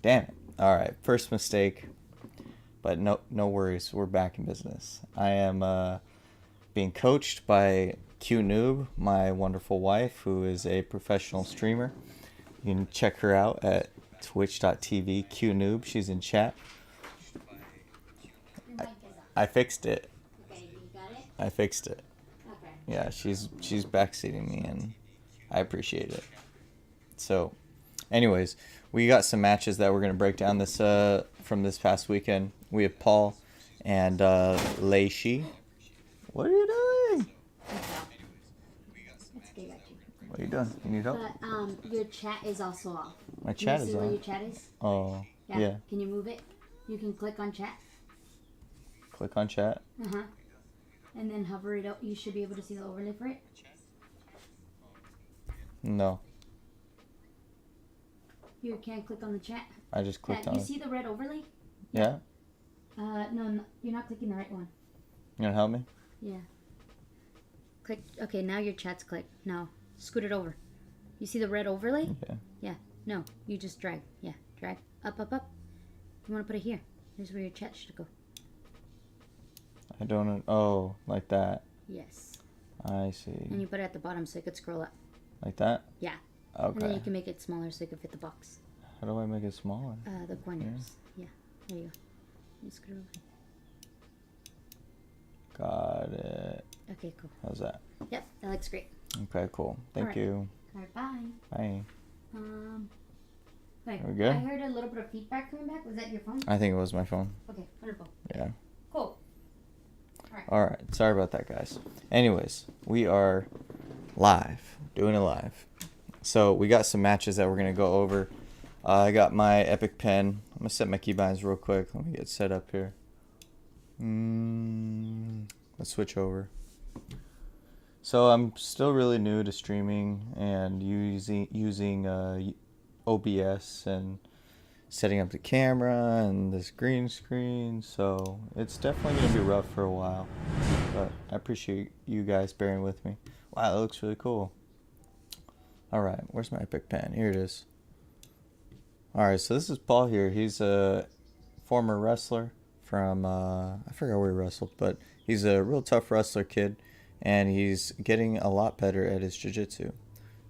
Damn it. All right, first mistake, but no worries. We're back in business. I am being coached by Q Noob, my wonderful wife, who is a professional streamer. You can check her out at twitch.tv Q Noob. She's in chat. I fixed it. Okay, you got it? I fixed it. Okay. Yeah, she's backseating me, and I appreciate it. So, anyways, we got some matches that we're gonna break down this from this past weekend. We have Paul and Leishi. What are you doing? It's okay, got you. What are you doing? You need help? But your chat is also off. My Can chat you is see where on. your chat is? Oh, yeah. Can you move it? You can click on chat. Click on chat. Uh-huh. And then hover it up. You should be able to see the overlay for it. No, You can't click on the chat. I just clicked on You it. see the red overlay? Yeah? No, you're not clicking the right one. You gonna help me? Yeah. Click. Okay, now your chat's clicked. Now, scoot it over. You see the red overlay? Yeah. Yeah. No, you just drag. Yeah, drag. Up, up, up. You want to put it here. Here's where your chat should go. I don't. Oh, like that. Yes. I see. And you put it at the bottom so it could scroll up. Like that? Yeah. And then Okay. you can make it smaller so it can fit the box. How do I make it smaller? The corners. Yeah. There you go. You screw over. Got it. Okay, cool. How's that? Yep, that looks great. Okay, cool. Thank Alright. you. All right, bye. Bye. Okay. Are we good? I heard a little bit of feedback coming back. Was that your phone? I think it was my phone. Okay, wonderful. Yeah. Cool. Alright. Sorry about that, guys. Anyways, we are live. Doing it live. So, we got some matches that we're going to go over. I got my Epic Pen. I'm going to set my keybinds real quick. Let me get set up here. Let's switch over. So I'm still really new to streaming and using OBS and setting up the camera and this green screen. So it's definitely going to be rough for a while. But I appreciate you guys bearing with me. Wow, that looks really cool. Alright, where's my Epic Pen? Here it is. Alright, so this is Paul here. He's a former wrestler from, I forgot where he wrestled, but he's a real tough wrestler kid, and he's getting a lot better at his Jiu Jitsu.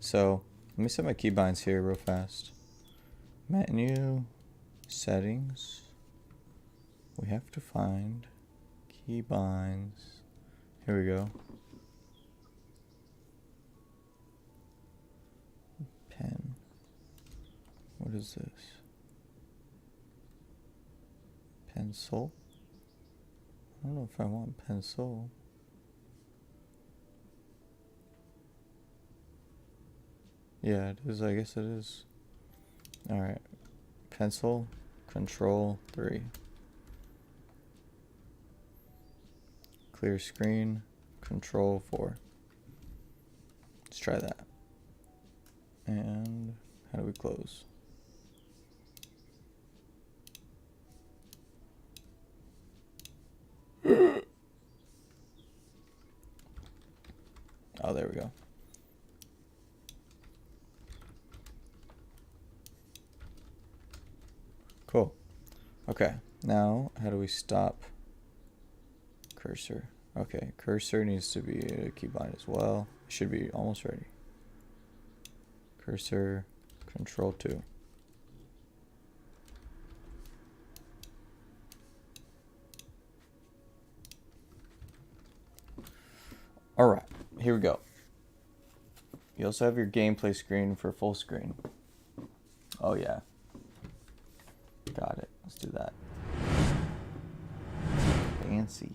So, let me set my keybinds here real fast. Menu, settings. We have to find keybinds. Here we go. Pen. What is this? Pencil? I don't know if I want pencil. Yeah, it is. I guess it is. Alright. Pencil. Control 3. Clear screen. Control 4. Let's try that. And how do we close? Oh, there we go. Cool. Okay, now how do we stop cursor? Okay, cursor needs to be a keybind as well. It should be almost ready. Cursor, control 2. Alright, here we go. You also have your gameplay screen for full screen. Oh yeah. Got it. Let's do that. Fancy.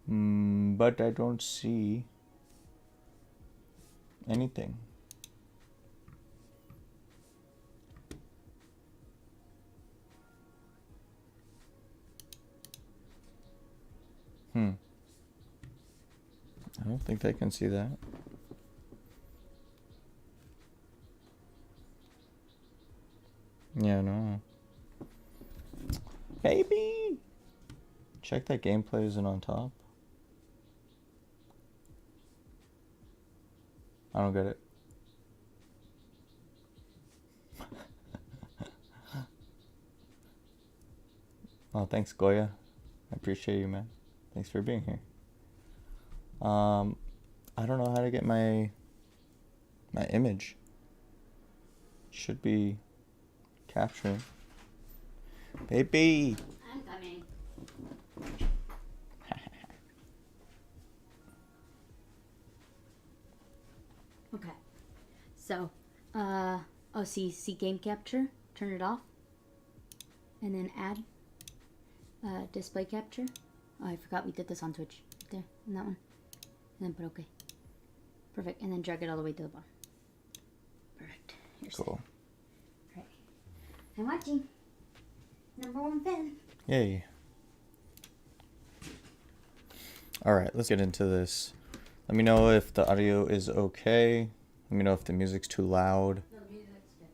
But I don't see anything. I don't think they can see that. Yeah, no. Baby! Check that gameplay isn't on top. I don't get it. Oh, thanks, Goya. I appreciate you, man. Thanks for being here. I don't know how to get my image. Should be capturing. Baby! I'm coming. Okay. So, see game capture. Turn it off. And then add display capture. Oh, I forgot we did this on Twitch. Right there, in that one. And then put OK. Perfect. And then drag it all the way to the bottom. Perfect. Here's Cool. Right. I'm watching. #1 fan. Yay. Alright, let's get into this. Let me know if the audio is okay. Let me know if the music's too loud. No, the music's good.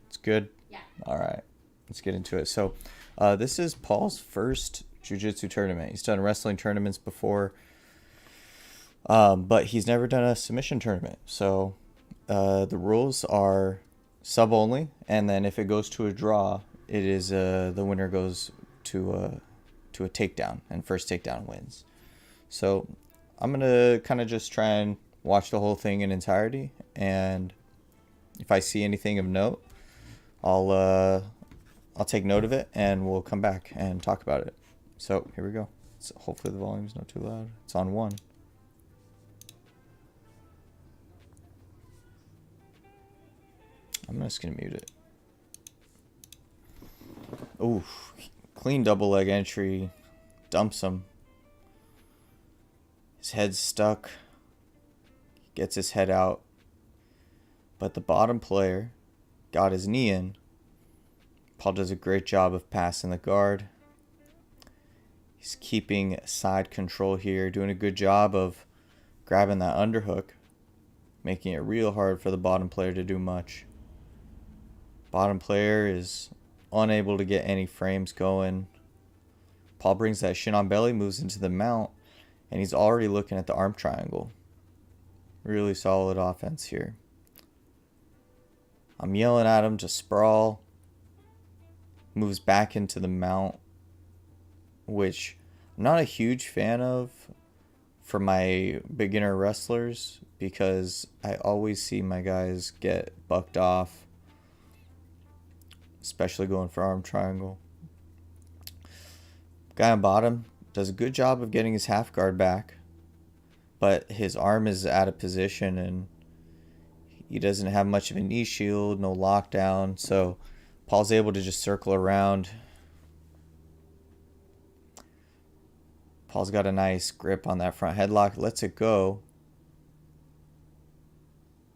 It's good? Yeah. Alright, let's get into it. So, this is Paul's first jiu-jitsu tournament. He's done wrestling tournaments before, but he's never done a submission tournament. So, the rules are sub only, and then if it goes to a draw, it is the winner goes to a takedown, and first takedown wins. So, I'm gonna kind of just try and watch the whole thing in entirety, and if I see anything of note, I'll take note of it, and we'll come back and talk about it. So here we go. So hopefully the volume's not too loud. It's on 1. I'm just gonna mute it. Ooh, clean double leg entry, dumps him. His head's stuck. Gets his head out, but the bottom player got his knee in. Paul does a great job of passing the guard. He's keeping side control here, doing a good job of grabbing that underhook, making it real hard for the bottom player to do much. Bottom player is unable to get any frames going. Paul brings that shin on belly, moves into the mount, and he's already looking at the arm triangle. Really solid offense here. I'm yelling at him to sprawl. Moves back into the mount, which I'm not a huge fan of for my beginner wrestlers because I always see my guys get bucked off, especially going for arm triangle. Guy on bottom does a good job of getting his half guard back, but his arm is out of position and he doesn't have much of a knee shield, no lockdown, so Paul's able to just circle around. Paul's got a nice grip on that front headlock, lets it go.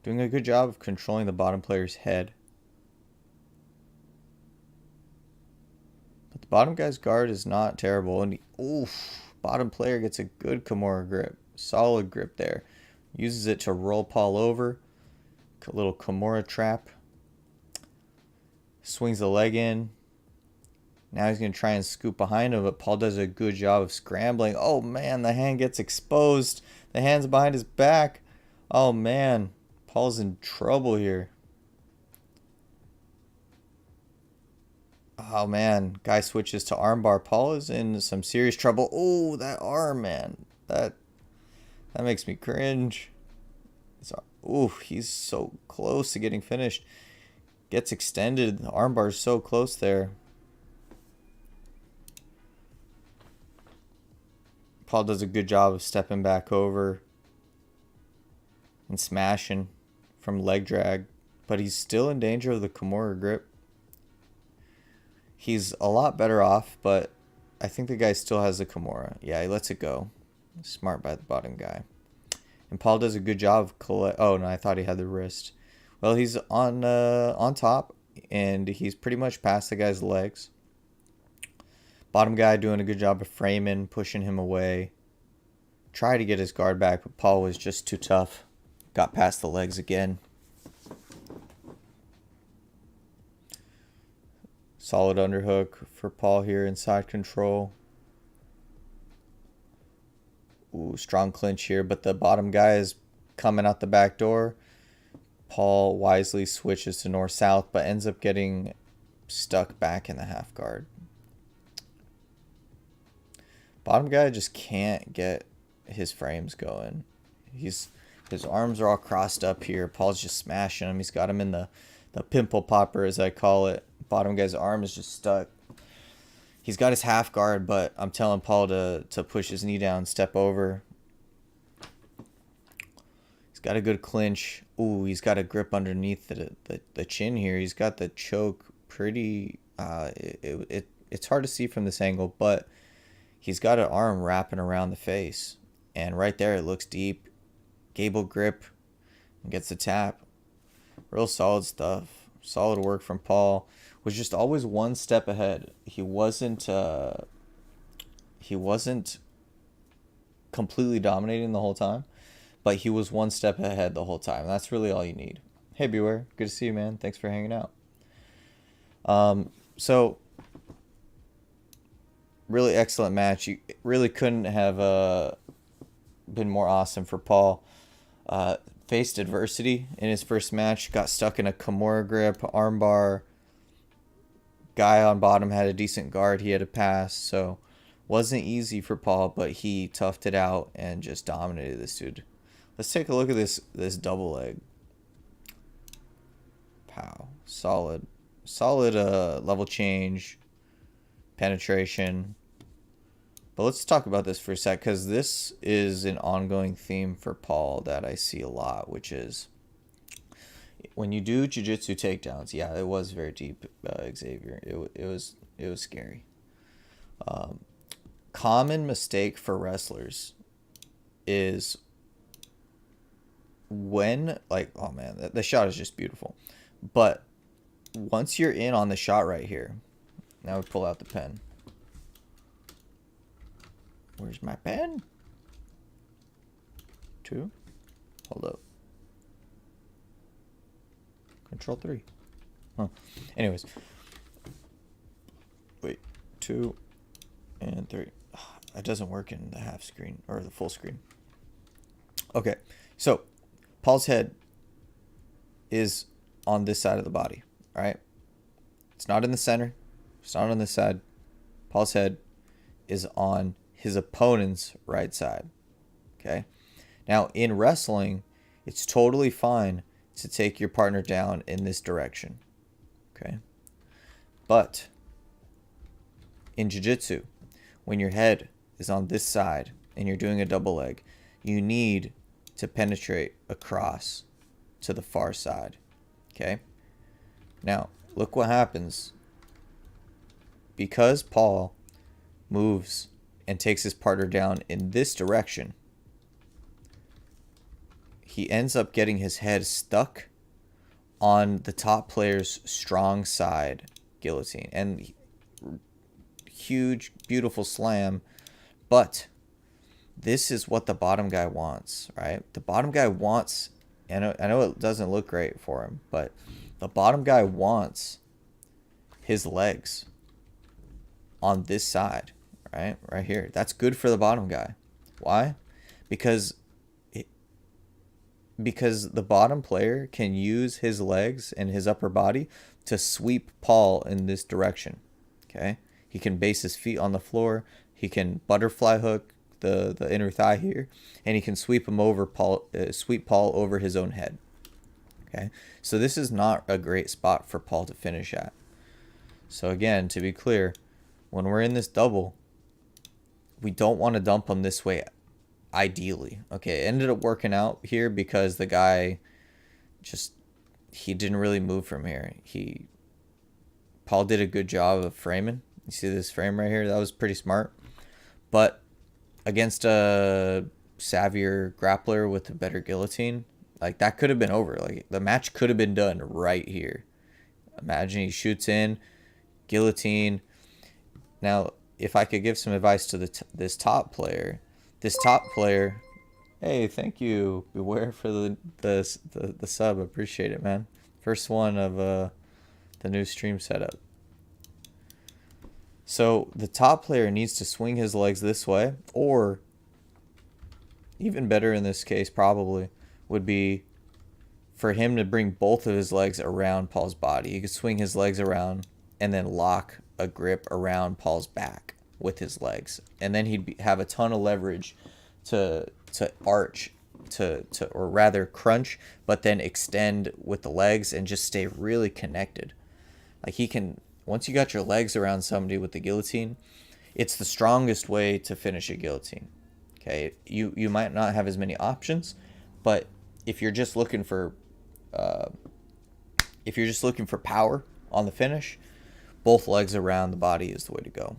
Doing a good job of controlling the bottom player's head. But the bottom guy's guard is not terrible. And bottom player gets a good Kimura grip. Solid grip there. Uses it to roll Paul over. A little Kimura trap. Swings the leg in. Now he's going to try and scoop behind him, but Paul does a good job of scrambling. Oh, man, the hand gets exposed. The hand's behind his back. Oh, man. Paul's in trouble here. Oh, man. Guy switches to armbar. Paul is in some serious trouble. Oh, that arm, man. That makes me cringe. He's so close to getting finished. Gets extended. The armbar is so close there. Paul does a good job of stepping back over and smashing from leg drag, but he's still in danger of the Kimura grip. He's a lot better off, but I think the guy still has the Kimura. Yeah, he lets it go. Smart by the bottom guy. And Paul does a good job of oh no, I thought he had the wrist. Well, he's on top, and he's pretty much past the guy's legs. Bottom guy doing a good job of framing, pushing him away. Tried to get his guard back, but Paul was just too tough. Got past the legs again. Solid underhook for Paul here in side control. Ooh, strong clinch here, but the bottom guy is coming out the back door. Paul wisely switches to north-south, but ends up getting stuck back in the half guard. Bottom guy just can't get his frames going. His arms are all crossed up here. Paul's just smashing him. He's got him in the pimple popper, as I call it. Bottom guy's arm is just stuck. He's got his half guard, but I'm telling Paul to push his knee down, step over. He's got a good clinch. Ooh, he's got a grip underneath the chin here. He's got the choke pretty... it's hard to see from this angle, but he's got an arm wrapping around the face. And right there, it looks deep. Gable grip. Gets the tap. Real solid stuff. Solid work from Paul. Was just always one step ahead. He wasn't completely dominating the whole time, but he was one step ahead the whole time. That's really all you need. Hey, Beware. Good to see you, man. Thanks for hanging out. So, really excellent match. You really couldn't have been more awesome for Paul. Faced adversity in his first match. Got stuck in a Kimura grip, armbar. Guy on bottom had a decent guard he had to pass, so wasn't easy for Paul, but he toughed it out and just dominated this dude. Let's take a look at this double leg. Pow. Solid level change, penetration. But let's talk about this for a sec, because this is an ongoing theme for Paul that I see a lot, which is when you do jiu-jitsu takedowns. Yeah, it was very deep, Xavier. It was scary. Common mistake for wrestlers is when, like, oh man, the shot is just beautiful. But once you're in on the shot right here, now we pull out the pen. Where's my pen? 2. Hold up. Control 3. Huh. Anyways. Wait. 2 and 3. It doesn't work in the half screen or the full screen. Okay. So, Paul's head is on this side of the body. All right. It's not in the center. It's not on this side. Paul's head is on his opponent's right side. Okay. Now, in wrestling, it's totally fine to take your partner down in this direction. Okay. But in jiu-jitsu, when your head is on this side and you're doing a double leg, you need to penetrate across to the far side. Okay. Now, look what happens. Because Paul moves and takes his partner down in this direction, he ends up getting his head stuck on the top player's strong side guillotine. And huge, beautiful slam. But this is what the bottom guy wants, right? The bottom guy wants, and I know it doesn't look great for him, but the bottom guy wants his legs on this side, right? Right here. That's good for the bottom guy. Why? Because the bottom player can use his legs and his upper body to sweep Paul in this direction. Okay? He can base his feet on the floor. He can butterfly hook the inner thigh here, and he can sweep him over sweep Paul over his own head. Okay? So this is not a great spot for Paul to finish at. So again, to be clear, when we're in this double, we don't want to dump him this way. Ideally, okay, it ended up working out here because the guy he didn't really move from here. Paul did a good job of framing. You see this frame right here? That was pretty smart. But against a savvier grappler with a better guillotine, like, that could have been over. Like, the match could have been done right here. Imagine he shoots in, guillotine. Now, if I could give some advice to this top player. This top player, hey, thank you, Beware, for the sub. Appreciate it, man. First one of the new stream setup. So the top player needs to swing his legs this way, or even better in this case probably would be for him to bring both of his legs around Paul's body. He could swing his legs around and then lock a grip around Paul's back with his legs, and then have a ton of leverage to arch, or rather crunch, but then extend with the legs and just stay really connected. Like he can, once you got your legs around somebody with the guillotine, it's the strongest way to finish a guillotine. Okay, you might not have as many options, but if you're just looking for power on the finish, both legs around the body is the way to go.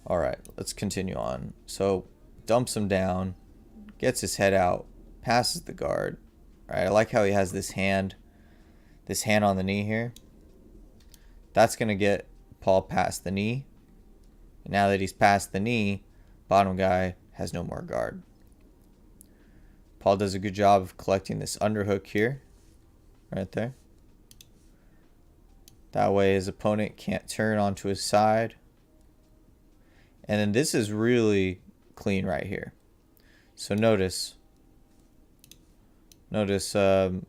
All right, let's continue on. So dumps him down, gets his head out, passes the guard. All right, I like how he has this hand on the knee here. That's going to get Paul past the knee. And now that he's past the knee, bottom guy has no more guard. Paul does a good job of collecting this underhook here, right there. That way his opponent can't turn onto his side. And then this is really clean right here. So notice the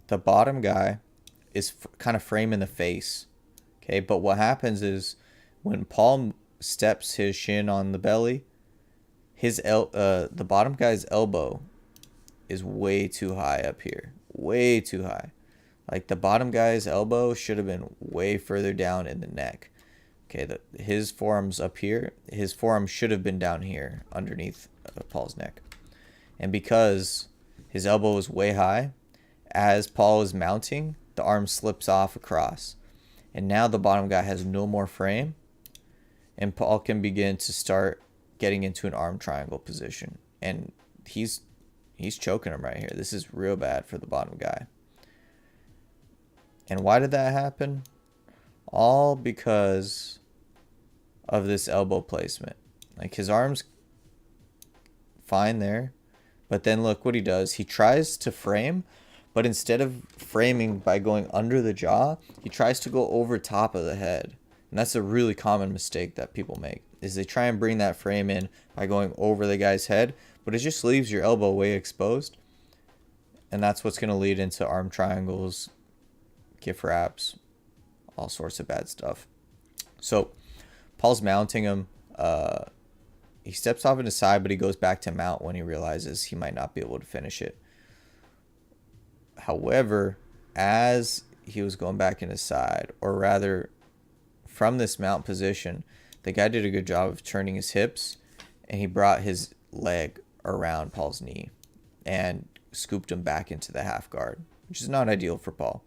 bottom guy is kind of framing the face. Okay, but what happens is when Paul steps his shin on the belly, the bottom guy's elbow is way too high up here. Way too high. Like the bottom guy's elbow should have been way further down in the neck. Okay, his forearm's up here. His forearm should have been down here underneath Paul's neck. And because his elbow is way high, as Paul is mounting, the arm slips off across. And now the bottom guy has no more frame. And Paul can begin to start getting into an arm triangle position. And he's choking him right here. This is real bad for the bottom guy. And why did that happen? All because of this elbow placement. Like his arm's fine there, but then look what he does. He tries to frame, but instead of framing by going under the jaw, he tries to go over top of the head. And that's a really common mistake that people make, is they try and bring that frame in by going over the guy's head, but it just leaves your elbow way exposed. And that's what's going to lead into arm triangles, gift wraps, all sorts of bad stuff. So Paul's mounting him. He steps off in his side, but he goes back to mount when he realizes he might not be able to finish it. However, as he was going back in his side, or rather from this mount position, the guy did a good job of turning his hips, and he brought his leg around Paul's knee and scooped him back into the half guard, which is not ideal for Paul.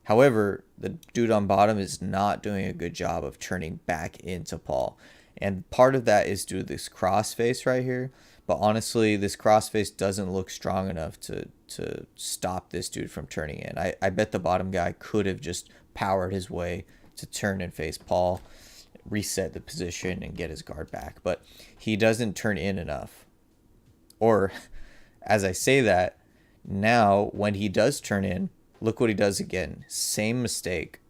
However, the dude on bottom is not doing a good job of turning back into Paul. And part of that is due to this crossface right here. But honestly, this crossface doesn't look strong enough to stop this dude from turning in. I bet the bottom guy could have just powered his way to turn and face Paul, reset the position, and get his guard back. But he doesn't turn in enough. Or, as I say that, now when he does turn in, look what he does again. Same mistake.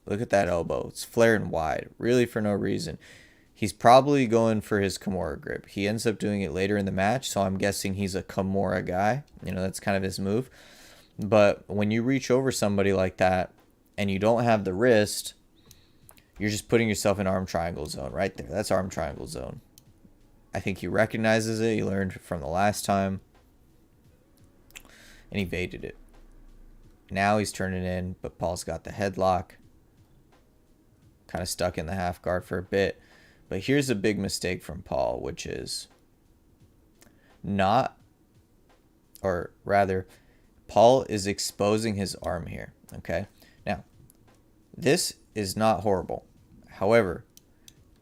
Look at that elbow. It's flaring wide, really for no reason. He's probably going for his Kimura grip. He ends up doing it later in the match, so I'm guessing he's a Kimura guy. You know, that's kind of his move. But when you reach over somebody like that and you don't have the wrist, you're just putting yourself in arm triangle zone right there. That's arm triangle zone. I think he recognizes it. He learned from the last time, and he evaded it. Now he's turning in, but Paul's got the headlock. Kind of stuck in the half guard for a bit. But here's a big mistake from Paul, which is Paul is exposing his arm here. Okay. Now, this is not horrible. However,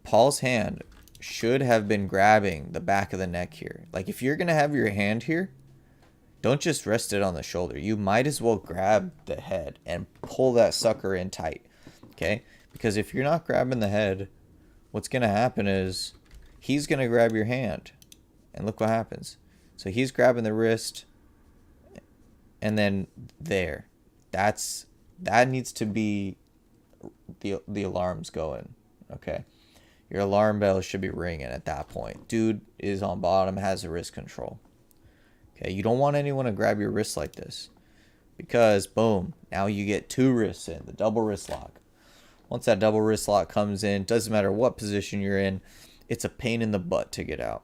Paul's hand should have been grabbing the back of the neck here. Like if you're going to have your hand here, don't just rest it on the shoulder. You might as well grab the head and pull that sucker in tight. Okay? Because if you're not grabbing the head, what's going to happen is he's going to grab your hand. And look what happens. So he's grabbing the wrist. And then there. That needs to be the alarms going. Okay? Your alarm bell should be ringing at that point. Dude is on bottom, has a wrist control. Okay, you don't want anyone to grab your wrist like this. Because, boom, now you get two wrists in, the double wrist lock. Once that double wrist lock comes in, doesn't matter what position you're in, it's a pain in the butt to get out.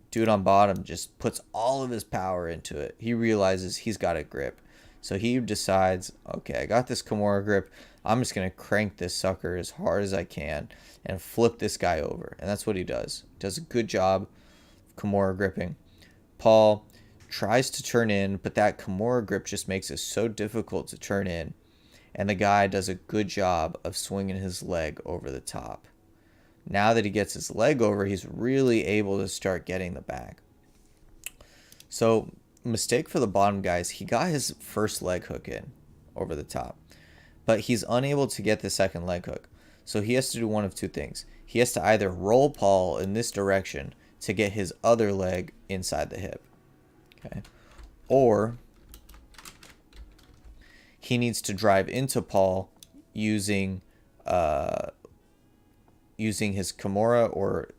Dude on bottom just puts all of his power into it. He realizes he's got a grip. So he decides, okay, I got this Kimura grip. I'm just going to crank this sucker as hard as I can and flip this guy over. And that's what he does. He does a good job of Kimura gripping. Paul tries to turn in, but that Kimura grip just makes it so difficult to turn in. And the guy does a good job of swinging his leg over the top. Now that he gets his leg over, he's really able to start getting the back. So, mistake for the bottom guy is he got his first leg hook in over the top. But he's unable to get the second leg hook. So he has to do one of two things. He has to either roll Paul in this direction to get his other leg inside the hip. Okay. Or he needs to drive into Paul using his Kimura, or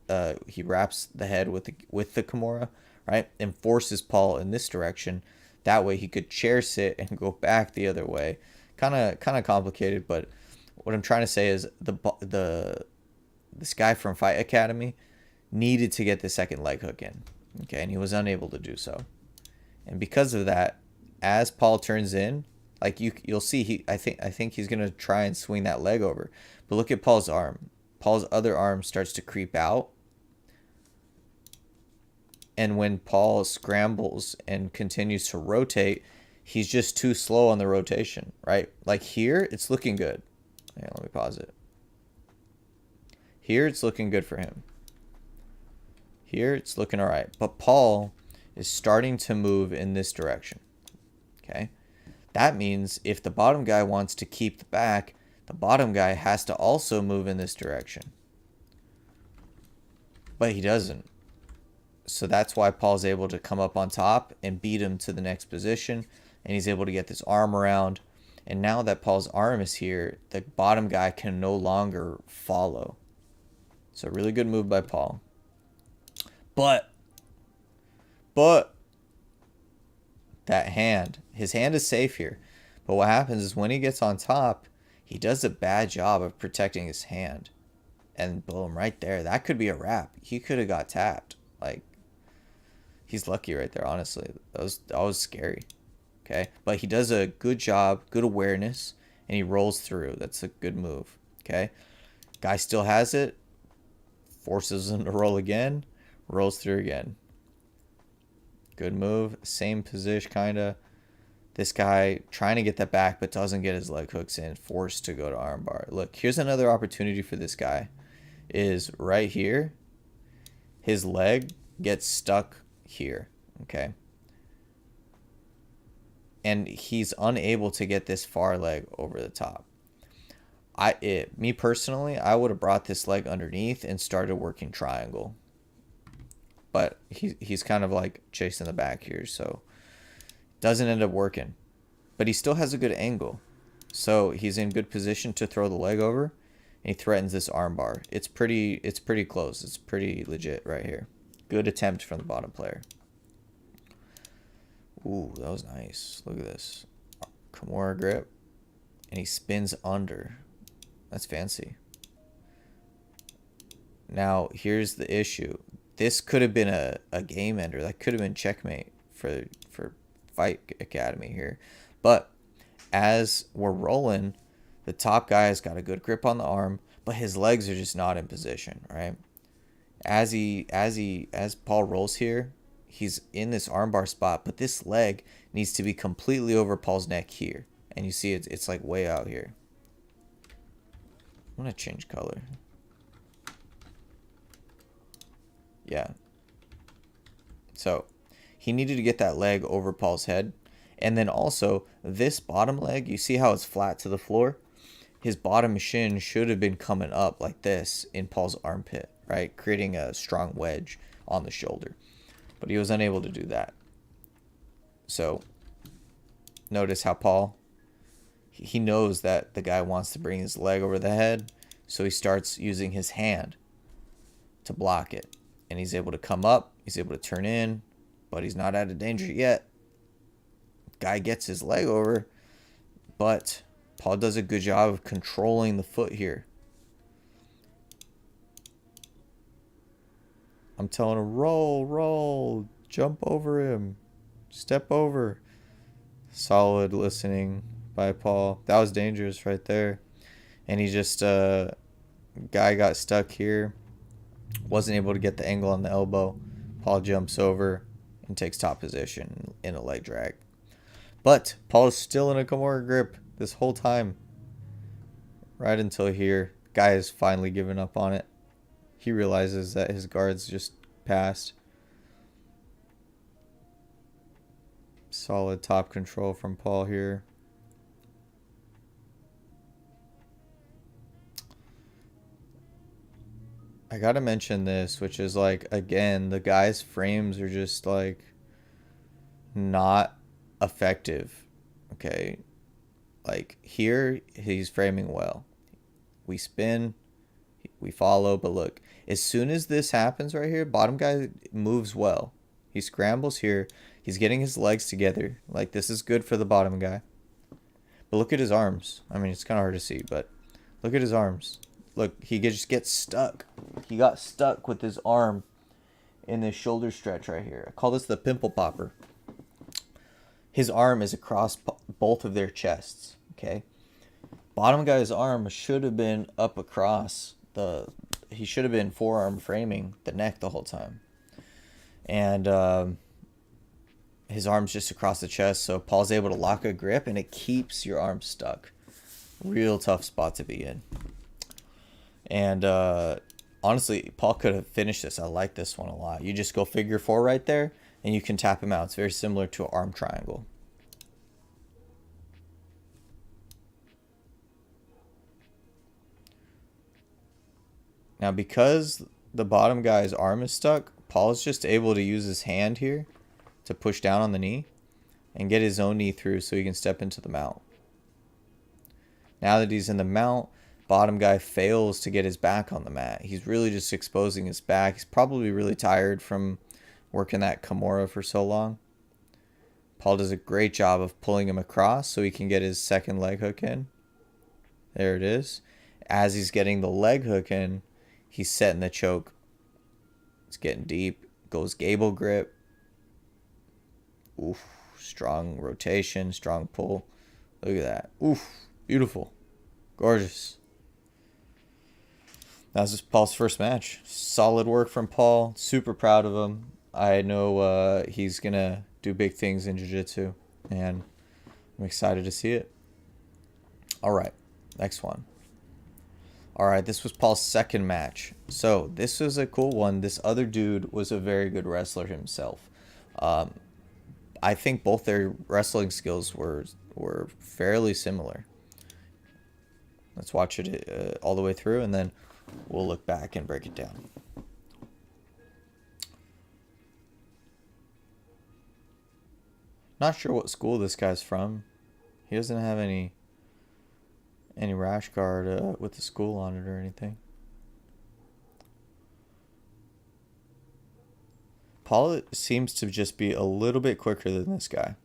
he wraps the head with the Kimura, right? And forces Paul in this direction. That way he could chair sit and go back the other way. Kind of complicated, but what I'm trying to say is this guy from Fight Academy needed to get the second leg hook in, okay, and he was unable to do so. And because of that, as Paul turns in, like you'll see, I think he's gonna try and swing that leg over, but look at Paul's arm. Paul's other arm starts to creep out, and when Paul scrambles and continues to rotate, he's just too slow on the rotation, right? Like here, it's looking good. Yeah, let me pause it. Here, it's looking good for him. Here, it's looking all right. But Paul is starting to move in this direction, okay? That means if the bottom guy wants to keep the back, the bottom guy has to also move in this direction. But he doesn't. So that's why Paul's able to come up on top and beat him to the next position. And he's able to get this arm around. And now that Paul's arm is here, the bottom guy can no longer follow. So really good move by Paul. But that hand, his hand is safe here. But what happens is when he gets on top, he does a bad job of protecting his hand. And boom, right there. That could be a wrap. He could have got tapped. Like, he's lucky right there, honestly. That was scary. Okay? But he does a good job, good awareness, and he rolls through. That's a good move. Okay? Guy still has it. Forces him to roll again. Rolls through again. Good move. Same position, kind of. This guy trying to get that back, but doesn't get his leg hooks in. Forced to go to armbar. Look, here's another opportunity for this guy. Is right here. His leg gets stuck here. Okay? And he's unable to get this far leg over the top. Me personally, I would have brought this leg underneath and started working triangle. But he's kind of like chasing the back here, so doesn't end up working. But he still has a good angle. So he's in good position to throw the leg over, and he threatens this arm bar. It's pretty close. It's pretty legit right here. Good attempt from the bottom player. Ooh, that was nice. Look at this. Kimura grip. And he spins under. That's fancy. Now, here's the issue. This could have been a game ender. That could have been checkmate for Fight Academy here. But as we're rolling, the top guy has got a good grip on the arm, but his legs are just not in position, right? As Paul rolls here, he's in this armbar spot, but this leg needs to be completely over Paul's neck here. And you see it's like way out here. I'm going to change color. Yeah. So, he needed to get that leg over Paul's head. And then also, this bottom leg, you see how it's flat to the floor? His bottom shin should have been coming up like this in Paul's armpit, right? Creating a strong wedge on the shoulder. But he was unable to do that. So, notice how Paul, he knows that the guy wants to bring his leg over the head. So he starts using his hand to block it. And he's able to come up. He's able to turn in. But he's not out of danger yet. Guy gets his leg over. But Paul does a good job of controlling the foot here. I'm telling him, roll, roll, jump over him, step over. Solid listening by Paul. That was dangerous right there. And he just, guy got stuck here. Wasn't able to get the angle on the elbow. Paul jumps over and takes top position in a leg drag. But Paul is still in a Kimura grip this whole time. Right until here. Guy has finally given up on it. He realizes that his guard's just passed. Solid top control from Paul here. I gotta mention this, which is like, again, the guy's frames are just like not effective. Okay. Like here, he's framing well. We spin, we follow, but look, as soon as this happens right here, bottom guy moves well. He scrambles here. He's getting his legs together. Like, this is good for the bottom guy. But look at his arms. I mean, it's kind of hard to see, but look at his arms. Look, he just gets stuck. He got stuck with his arm in this shoulder stretch right here. I call this the pimple popper. His arm is across both of their chests, okay? Bottom guy's arm should have been up across he should have been forearm framing the neck the whole time. And his arm's just across the chest, so Paul's able to lock a grip, and it keeps your arm stuck. Real tough spot to be in. And honestly, Paul could have finished this. I like this one a lot. You just go figure four right there, and you can tap him out. It's very similar to an arm triangle. Now, because the bottom guy's arm is stuck, Paul is just able to use his hand here to push down on the knee and get his own knee through so he can step into the mount. Now that he's in the mount, bottom guy fails to get his back on the mat. He's really just exposing his back. He's probably really tired from working that Kimura for so long. Paul does a great job of pulling him across so he can get his second leg hook in. There it is. As he's getting the leg hook in, he's setting the choke. It's getting deep. Goes gable grip. Oof. Strong rotation. Strong pull. Look at that. Oof. Beautiful. Gorgeous. That was Paul's first match. Solid work from Paul. Super proud of him. I know he's going to do big things in Jiu Jitsu. And I'm excited to see it. All right. Next one. Alright, this was Paul's second match. So, this was a cool one. This other dude was a very good wrestler himself. I think both their wrestling skills were fairly similar. Let's watch it all the way through, and then we'll look back and break it down. Not sure what school this guy's from. He doesn't have any rash guard with the school on it or anything. Paul seems to just be a little bit quicker than this guy.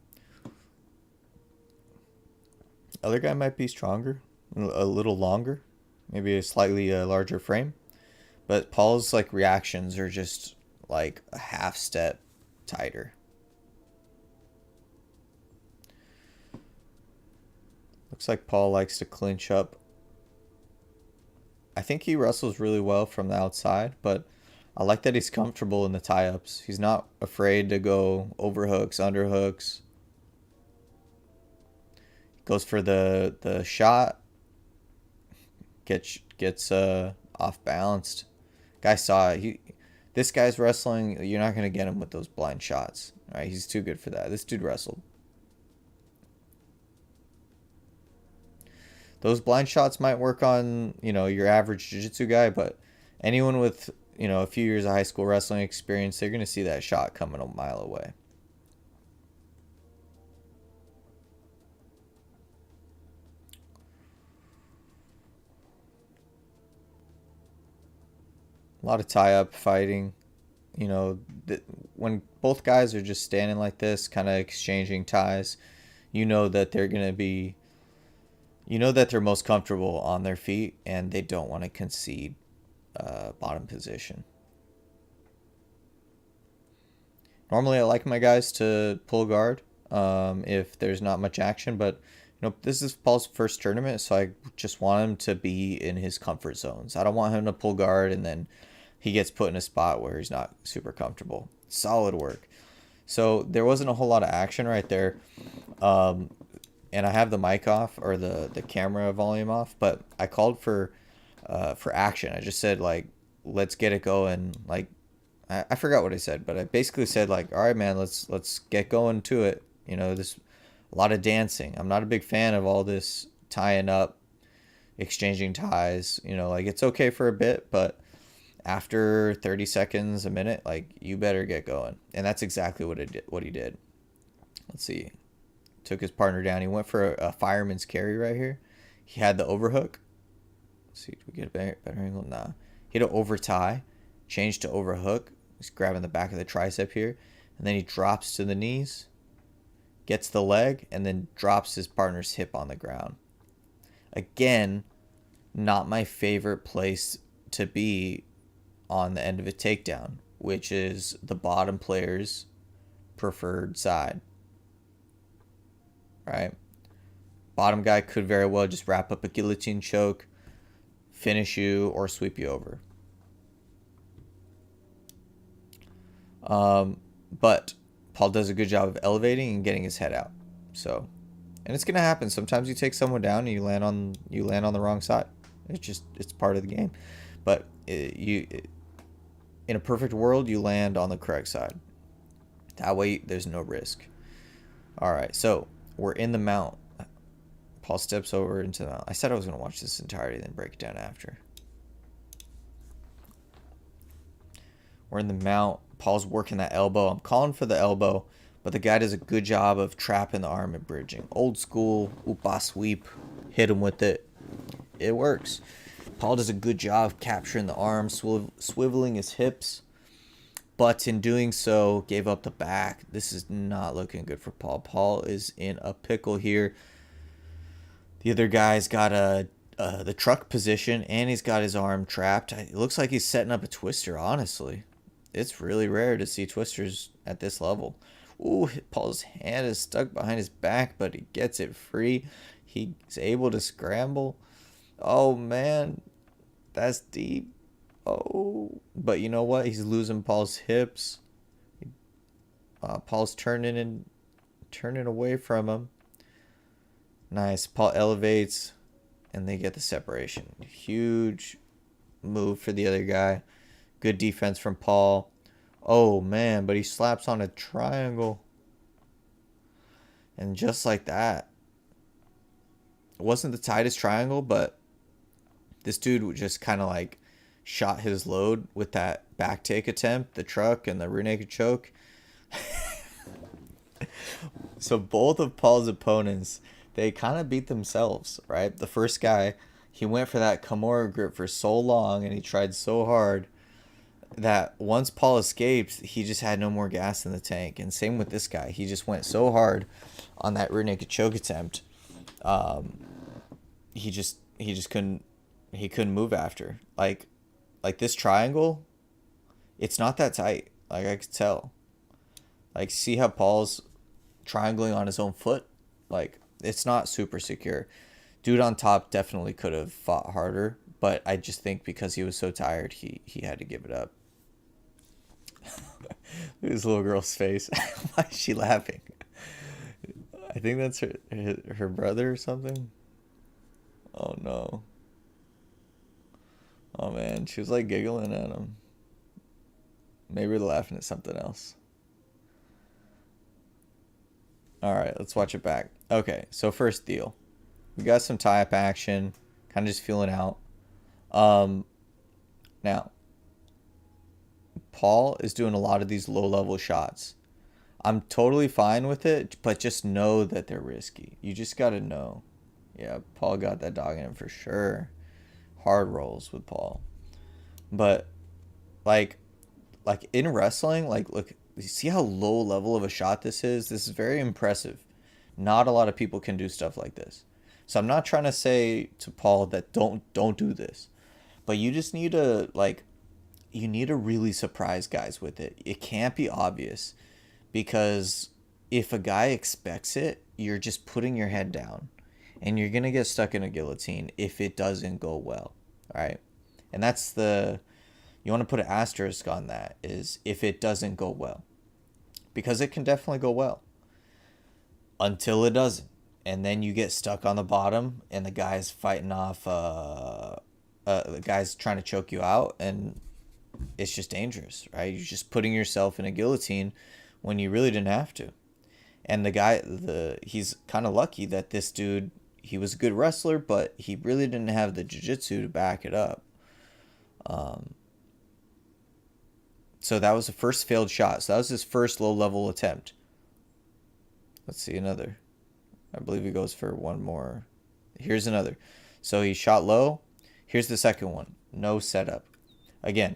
Other guy might be stronger, a little longer, maybe a slightly larger frame. But Paul's like reactions are just like a half step tighter. Looks like Paul likes to clinch up. I think he wrestles really well from the outside, but I like that he's comfortable in the tie-ups. He's not afraid to go overhooks, underhooks. Goes for the shot. Gets off balanced. Guy saw it. This guy's wrestling. You're not gonna get him with those blind shots. All right, he's too good for that. This dude wrestled. Those blind shots might work on, your average jiu-jitsu guy, but anyone with, a few years of high school wrestling experience, they're going to see that shot coming a mile away. A lot of tie-up fighting. When both guys are just standing like this, kind of exchanging ties, you know that they're going to be You know that they're most comfortable on their feet and they don't want to concede bottom position. Normally, I like my guys to pull guard if there's not much action, but this is Paul's first tournament, so I just want him to be in his comfort zones. I don't want him to pull guard and then he gets put in a spot where he's not super comfortable. Solid work. So there wasn't a whole lot of action right there. And I have the mic off or the camera volume off, but I called for action. I just said, like, let's get it going. Like, I forgot what I said, but I basically said, like, all right, man, let's get going to it. This a lot of dancing. I'm not a big fan of all this tying up, exchanging ties. Like, it's okay for a bit, but after 30 seconds, a minute, like, you better get going. And that's exactly what he did. Let's see. Took his partner down. He went for a fireman's carry right here. He had the overhook. Let's see, did we get a better angle? Nah. He had an over tie. Changed to overhook. He's grabbing the back of the tricep here. And then he drops to the knees. Gets the leg. And then drops his partner's hip on the ground. Again, not my favorite place to be on the end of a takedown, which is the bottom player's preferred side. Right? Bottom guy could very well just wrap up a guillotine choke, finish you, or sweep you over. But Paul does a good job of elevating and getting his head out. So, and it's gonna happen. Sometimes you take someone down and you land on the wrong side. It's part of the game. But in a perfect world, you land on the correct side. That way, there's no risk. All right, so we're in the mount. Paul steps over into the mount. I said I was going to watch this entirety, then break it down after. We're in the mount. Paul's working that elbow. I'm calling for the elbow, but the guy does a good job of trapping the arm and bridging. Old school, upa sweep, hit him with it. It works. Paul does a good job of capturing the arm, swiveling his hips, but in doing so, gave up the back. This is not looking good for Paul. Paul is in a pickle here. The other guy's got the truck position, and he's got his arm trapped. It looks like he's setting up a twister, honestly. It's really rare to see twisters at this level. Ooh, Paul's hand is stuck behind his back, but he gets it free. He's able to scramble. Oh, man. That's deep. Oh. But you know what? He's losing Paul's hips. Paul's turning away from him. Nice. Paul elevates, and they get the separation. Huge move for the other guy. Good defense from Paul. Oh, man, but he slaps on a triangle. And just like that. It wasn't the tightest triangle, but this dude just kind of like shot his load with that back take attempt, the truck, and the rear naked choke. So both of Paul's opponents, they kind of beat themselves, right? The first guy, he went for that Kimura grip for so long, and he tried so hard that once Paul escaped, he just had no more gas in the tank. And same with this guy. He just went so hard on that rear naked choke attempt. He just couldn't move after. Like this triangle, it's not that tight. Like, I could tell. Like, see how Paul's triangling on his own foot? Like, it's not super secure. Dude on top definitely could have fought harder, but I just think because he was so tired, he had to give it up. Look at this little girl's face. Why is she laughing? I think that's her brother or something. Oh, no. Oh, man. She was, like, giggling at him. Maybe they're laughing at something else. All right, let's watch it back. Okay, so first deal. We got some tie-up action. Kind of just feeling out. Now, Paul is doing a lot of these low-level shots. I'm totally fine with it, but just know that they're risky. You just got to know. Yeah, Paul got that dog in him for sure. Hard rolls with Paul. But, like in wrestling, like, look, you see how low level of a shot this is? This is very impressive. Not a lot of people can do stuff like this. So I'm not trying to say to Paul that don't do this. But you just need to you need to really surprise guys with it. It can't be obvious, because if a guy expects it, you're just putting your head down and you're going to get stuck in a guillotine if it doesn't go well, right? And that's you want to put an asterisk on that, is if it doesn't go well. Because it can definitely go well until it doesn't. And then you get stuck on the bottom and the guy's fighting off, the guy's trying to choke you out, and it's just dangerous, right? You're just putting yourself in a guillotine when you really didn't have to. And the guy, he's kind of lucky that this dude, he was a good wrestler, but he really didn't have the jiu-jitsu to back it up. So that was the first failed shot. So that was his first low-level attempt. Let's see another. I believe he goes for one more. Here's another. So he shot low. Here's the second one. No setup. Again,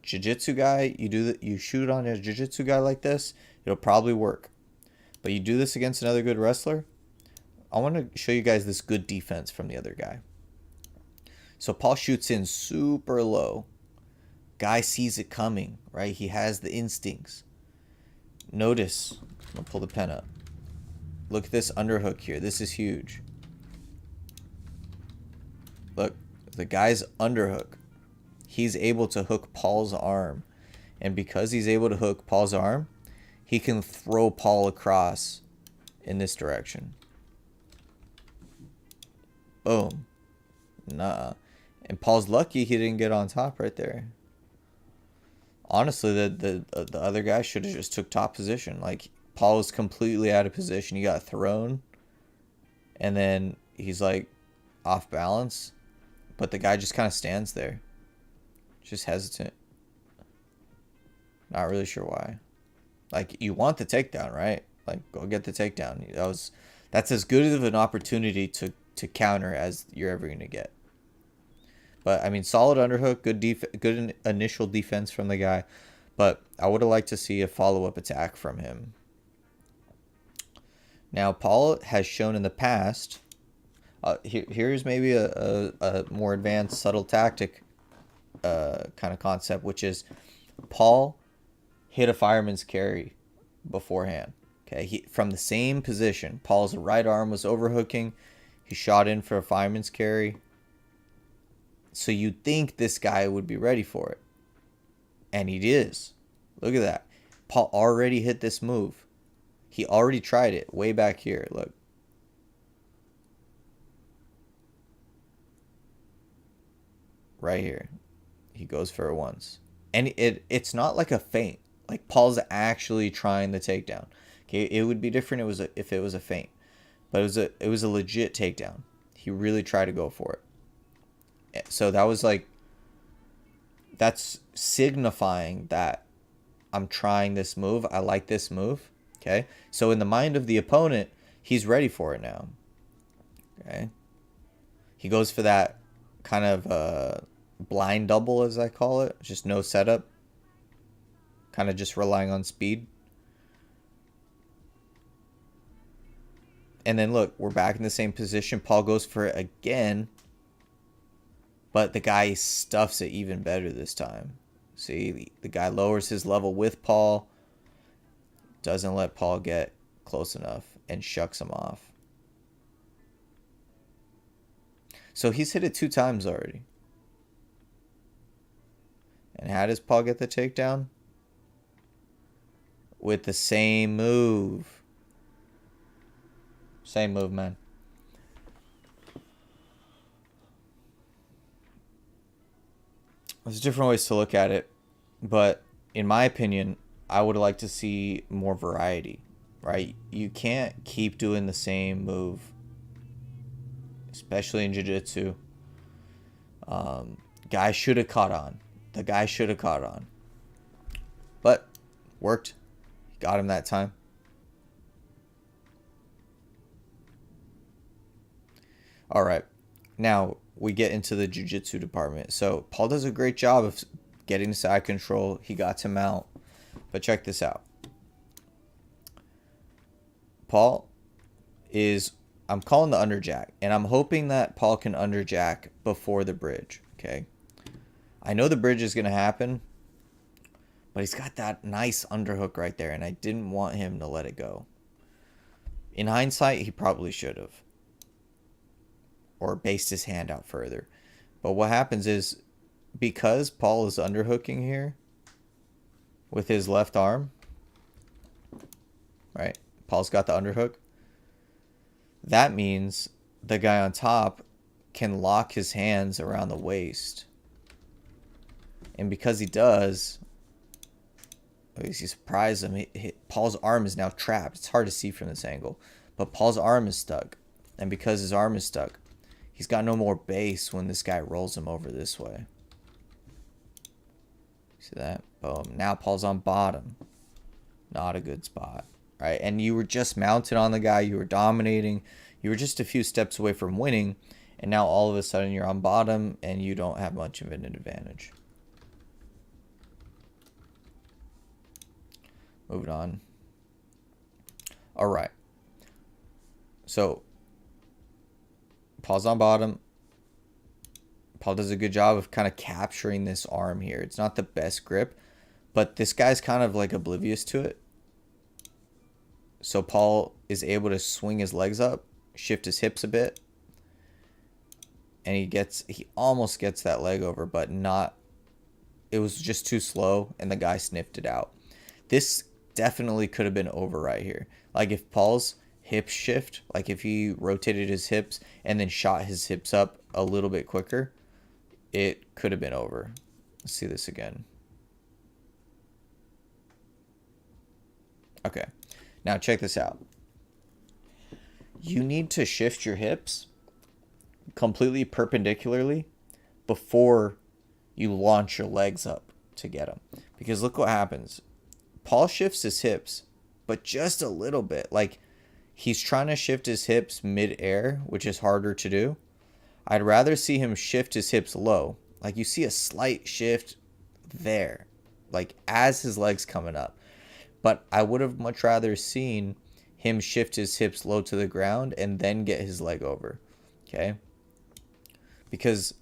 jiu-jitsu guy, you shoot on a jiu-jitsu guy like this, it'll probably work. But you do this against another good wrestler, I want to show you guys this good defense from the other guy. So Paul shoots in super low. Guy sees it coming, right? He has the instincts. Notice, I'm going to pull the pen up. Look at this underhook here. This is huge. Look, the guy's underhook. He's able to hook Paul's arm. And because he's able to hook Paul's arm, he can throw Paul across in this direction. Boom. Nah. And Paul's lucky he didn't get on top right there. Honestly, the other guy should have just took top position. Like, Paul was completely out of position. He got thrown. And then he's like off balance. But the guy just kind of stands there. Just hesitant. Not really sure why. Like, you want the takedown, right? Like, go get the takedown. That's as good of an opportunity to counter as you're ever going to get. But, I mean, solid underhook, good initial defense from the guy. But I would have liked to see a follow-up attack from him. Now, Paul has shown in the past, here's maybe a more advanced, subtle tactic kind of concept, which is Paul hit a fireman's carry beforehand. Okay, from the same position. Paul's right arm was overhooking. He shot in for a fireman's carry. So you'd think this guy would be ready for it. And he is. Look at that. Paul already hit this move. He already tried it way back here. Look. Right here. He goes for it once. And it's not like a feint. Like, Paul's actually trying the takedown. Okay, it would be different if it was a feint. But it was a legit takedown. He really tried to go for it. So that was like, that's signifying that I'm trying this move. I like this move. Okay. So in the mind of the opponent, he's ready for it now. Okay. He goes for that kind of blind double, as I call it. Just no setup. Kind of just relying on speed. And then look, we're back in the same position. Paul goes for it again. But the guy stuffs it even better this time. See, the guy lowers his level with Paul. Doesn't let Paul get close enough and shucks him off. So he's hit it 2 times already. And how does Paul get the takedown? With the same move. Same move, man. There's different ways to look at it, but in my opinion, I would like to see more variety, right? You can't keep doing the same move, especially in jiu-jitsu. Guy should have caught on. The guy should have caught on. But worked. Got him that time. All right. Now, we get into the jiu-jitsu department. So Paul does a great job of getting side control. He got to mount. But check this out. Paul is I'm calling the underjack, and I'm hoping that Paul can underjack before the bridge, okay? I know the bridge is going to happen, but he's got that nice underhook right there, and I didn't want him to let it go. In hindsight, he probably should have. Or based his hand out further. But what happens is, because Paul is underhooking here with his left arm, right? Paul's got the underhook. That means the guy on top can lock his hands around the waist. And because he does, you surprise him. Paul's arm is now trapped. It's hard to see from this angle. But Paul's arm is stuck. And because his arm is stuck, he's got no more base when this guy rolls him over this way. See that? Boom. Now Paul's on bottom. Not a good spot. Right? And you were just mounted on the guy. You were dominating. You were just a few steps away from winning. And now all of a sudden you're on bottom and you don't have much of an advantage. Moving on. All right. So, Paul's on bottom. Paul does a good job of kind of capturing this arm here. It's not the best grip, but this guy's kind of like oblivious to it. So Paul is able to swing his legs up, shift his hips a bit, and he almost gets that leg over, but not. It was just too slow, and the guy sniffed it out. This definitely could have been over right here. Like if Paul's hip shift, like if he rotated his hips and then shot his hips up a little bit quicker, it could have been over. Let's see this again. Okay. Now check this out. You need to shift your hips completely perpendicularly before you launch your legs up to get them. Because look what happens. Paul shifts his hips, but just a little bit. Like he's trying to shift his hips mid-air, which is harder to do. I'd rather see him shift his hips low. Like you see a slight shift there, like as his leg's coming up. But I would have much rather seen him shift his hips low to the ground and then get his leg over. Okay? Because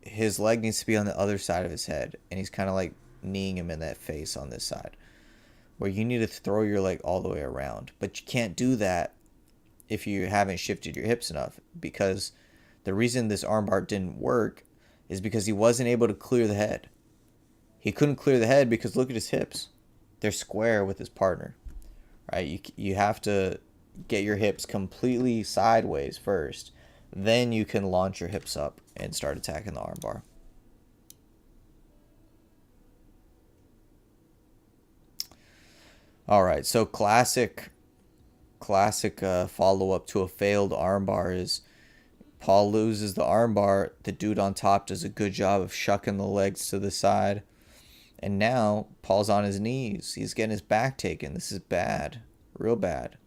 his leg needs to be on the other side of his head. And he's kind of like kneeing him in that face on this side, where you need to throw your leg all the way around. But you can't do that if you haven't shifted your hips enough, because the reason this armbar didn't work is because he wasn't able to clear the head. He couldn't clear the head because look at his hips. They're square with his partner. Right? You have to get your hips completely sideways first. Then you can launch your hips up and start attacking the armbar. All right, so classic follow-up to a failed armbar is Paul loses the armbar. The dude on top does a good job of shucking the legs to the side. And now Paul's on his knees. He's getting his back taken. This is bad. Real bad.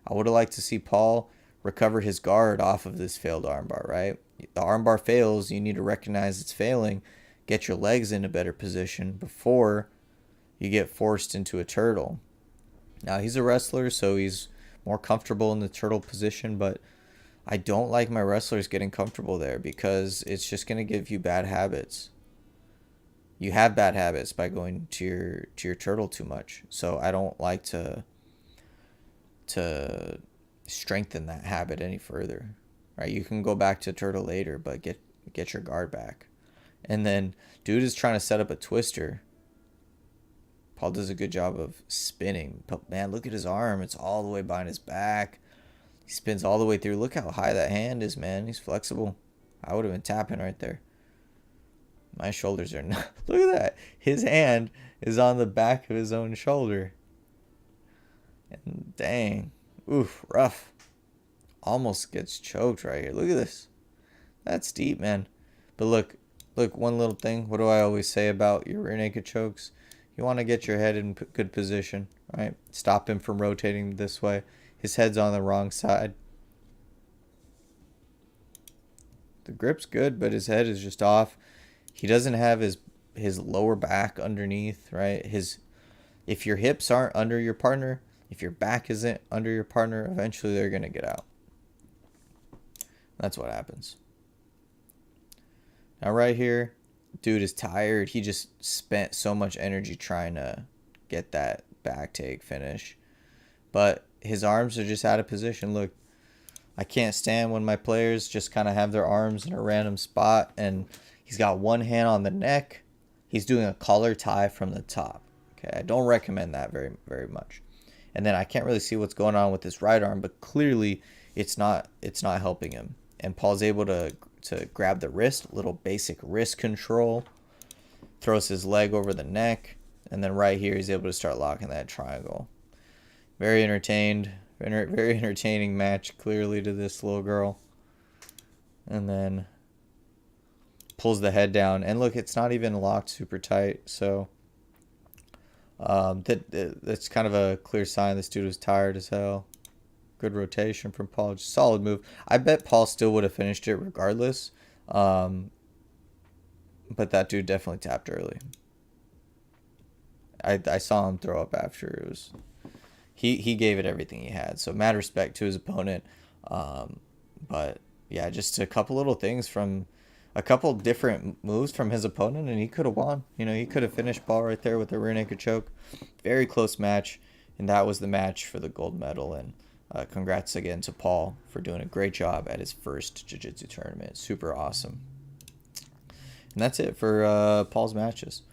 I would have liked to see Paul recover his guard off of this failed armbar, right? The armbar fails. You need to recognize it's failing. Get your legs in a better position before you get forced into a turtle. Now, he's a wrestler, so he's more comfortable in the turtle position, but I don't like my wrestlers getting comfortable there because it's just going to give you bad habits. You have bad habits by going to your turtle too much. So I don't like to strengthen that habit any further. Right? You can go back to turtle later, but get your guard back. And then dude is trying to set up a twister. Paul does a good job of spinning. But man, look at his arm. It's all the way behind his back. He spins all the way through. Look how high that hand is, man. He's flexible. I would have been tapping right there. My shoulders are not. Look at that. His hand is on the back of his own shoulder. And dang. Oof, rough. Almost gets choked right here. Look at this. That's deep, man. But look, one little thing. What do I always say about your rear naked chokes? You want to get your head in good position, right? Stop him from rotating this way. His head's on the wrong side. The grip's good, but his head is just off. He doesn't have his lower back underneath, right? If your hips aren't under your partner, if your back isn't under your partner, eventually they're going to get out. That's what happens. Now right here, dude is tired. He just spent so much energy trying to get that back take finish. But his arms are just out of position. Look, I can't stand when my players just kind of have their arms in a random spot, and he's got one hand on the neck. He's doing a collar tie from the top. Okay, I don't recommend that very, very much. And then I can't really see what's going on with his right arm, but clearly it's not helping him. And Paul's able to grab the wrist, little basic wrist control, throws his leg over the neck, and then right here he's able to start locking that triangle. Very entertained, very entertaining match clearly to this little girl. And then pulls the head down, and look, it's not even locked super tight, so that's kind of a clear sign this dude was tired as hell. Good rotation from Paul. Just solid move. I bet Paul still would have finished it regardless. But that dude definitely tapped early. I saw him throw up after. It was he gave it everything he had. So mad respect to his opponent. But yeah, just a couple little things from a couple different moves from his opponent, and he could have won. You know, he could have finished Paul right there with a rear naked choke. Very close match, and that was the match for the gold medal. And congrats again to Paul for doing a great job at his first Jiu-Jitsu tournament. Super awesome. And that's it for Paul's matches.